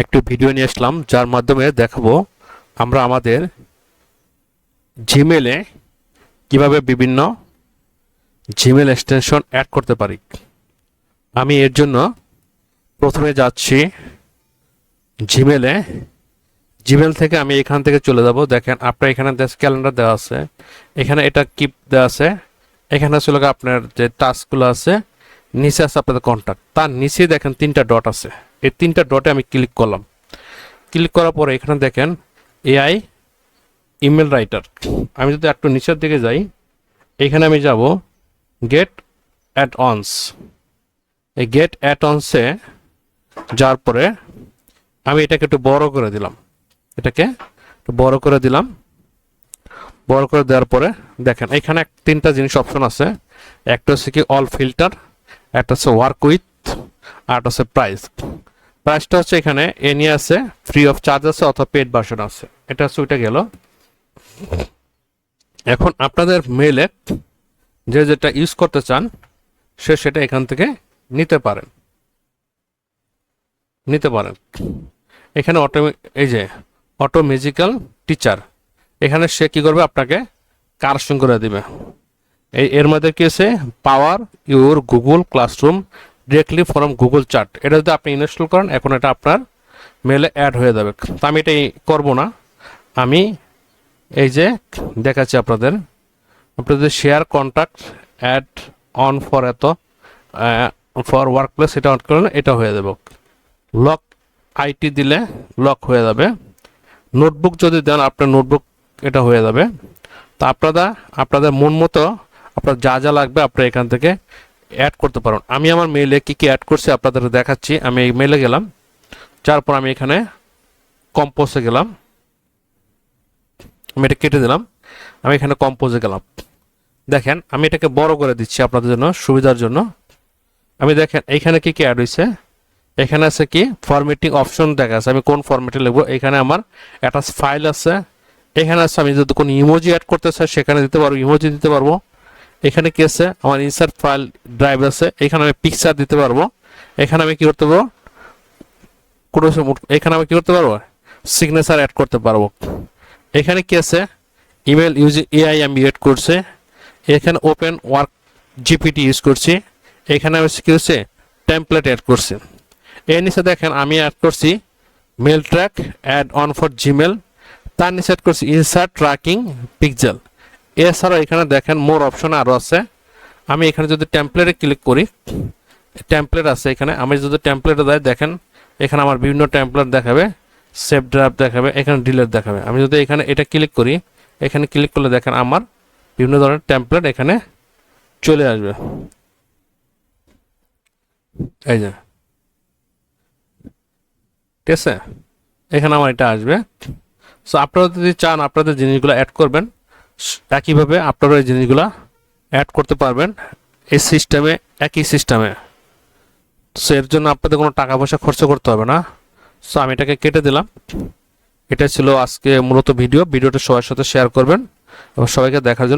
একটু ভিডিও নিয়ে আসলাম, যার মাধ্যমে দেখাবো আমরা আমাদের জিমেলে কিভাবে বিভিন্ন জিমেল এক্সটেনশন অ্যাড করতে পারি। আমি এর জন্য প্রথমে যাচ্ছি জিমেলে। জিমেল থেকে আমি এখান থেকে চলে যাব। দেখেন আপনার এখানে ক্যালেন্ডার দেওয়া আছে, এখানে এটা কিপ দেওয়া আছে, এখানে ছিল আপনার যে টাস্কগুলো আছে, নিচে আছে আপনাদের কন্ট্যাক্ট, তার নিচে দেখেন 3টা ডট আছে। এই 3টা ডটে আমি ক্লিক করলাম। ক্লিক করার পরে এখানে দেখেন এআই ইমেল রাইটার। আমি যদি একটু নিচের দিকে যাই, এখানে আমি যাব গেট অ্যাড অনস। এই গেট অ্যাড অনসে যাওয়ার পরে আমি এটাকে একটু বড় করে দিলাম। এটাকে একটু বড় করে দিলাম। বড় করে দেওয়ার পরে দেখেন এখানে 3টা জিনিস অপশন আছে। একটা হচ্ছে কি অল ফিল্টার, একটা হচ্ছে ওয়ার্ক উইথ, আর একটা হচ্ছে প্রাইস। প্রাইসটা হচ্ছে এখানে এ নিয়ে আছে, ফ্রি অফ চার্জ আছে অথবা পেড ভার্সন আছে। এটা হচ্ছে ওইটা গেল। এখন আপনাদের মেইলে যে যেটা ইউজ করতে চান সে সেটা এখান থেকে নিতে পারেন। এখানে এই যে অটো ম্যাজিক্যাল টিচার, এখানে সে কি করবে আপনাকে কারেকশন করে দিবে। এর মধ্যে কি আছে, power your Google classroom directly from Google chat. এটা যদি আপনি ইনস্টল করেন এখন এটা আপনার মেলে অ্যাড হয়ে যাবে। তো আমি এটাই করব না, আমি এই যে দেখাচ্ছি আপনাদের share contact add on for for workplace, এটা অন করলে এটা হয়ে যাবে। লক আইটি দিলে লক হয়ে যাবে। নোটবুক যদি দেন আপনার নোটবুক এটা হয়ে যাবে। তো আপনাদের মন মতো আপনার যা যা লাগবে আপনারা এখান থেকে অ্যাড করতে পারেন। আমি আমার মেইলে কি কি অ্যাড করছি আপনাদের দেখাচ্ছি। আমি এই মেইলে গেলাম, তারপর আমি এখানে কম্পোজে গেলাম, আমি এটা কেটে দিলাম। আমি এখানে কম্পোজে গেলাম। দেখেন আমি এটাকে বড় করে দিচ্ছি আপনাদের জন্য সুবিধার জন্য। আমি দেখেন এইখানে কি কি অ্যাড হয়েছে, এখানে আছে কি ফরম্যাটিং অপশন দেখা আছে, আমি কোন ফরম্যাটে লিখবো। এখানে আমার একটা ফাইল আছে, এখানে আছে আমি যদি কোনো ইমোজি অ্যাড করতে চাই সেখানে দিতে পারবো, ইমোজি দিতে পারবো। এখানে কি আছে আমার ইনসার্ট ফাইল ড্রাইভ আছে, এখানে আমি পিকচার দিতে পারবো। এখানে আমি কি করতে পারবো, এখানে আমি কি করতে পারবো সিগনেচার অ্যাড করতে পারবো। এখানে কি আছে ইমেল ইউজিং এআই আমি অ্যাড করছি। এখানে ওপেন ওয়ার্ক জিপিটি ইউজ করছি। এখানে আমি কি হচ্ছে টেমপ্লেট অ্যাড করছি। এর নিচে দেখেন আমি অ্যাড করছি mail track add on for Gmail, তার নিচে অ্যাড করছি ইনসার্ট ট্র্যাকিং পিক্সেল। এছাড়াও এখানে দেখেন মোর অপশন আরও আছে। আমি এখানে যদি টেমপ্লেটে ক্লিক করি, টেমপ্লেট আছে এখানে, আমি যদি টেমপ্লেটে দেয় দেখেন এখানে আমার বিভিন্ন টেমপ্লেট দেখাবে, সেভ ড্রাফট দেখাবে, এখানে ডিলেট দেখাবে। আমি যদি এখানে এটা ক্লিক করি, এখানে ক্লিক করলে দেখেন আমার বিভিন্ন ধরনের টেমপ্লেট এখানে চলে আসবে। এই যে ঠিক আছে, এখানে আমার এটা আসবে। সো আপনারা যদি চান আপনাদের জিনিসগুলো অ্যাড করবেন, একইভাবে আপনারা এই জিনিসগুলো অ্যাড করতে পারবেন এই সিস্টেমে, একই সিস্টেমে। সো এর জন্য আপনাদের কোনো টাকা পয়সা খরচ করতে হবে না। সো আমি এটাকে কেটে দিলাম। এটা ছিল আজকে মূলত ভিডিওটা সবার সাথে শেয়ার করবেন এবং সবাইকে দেখার জন্য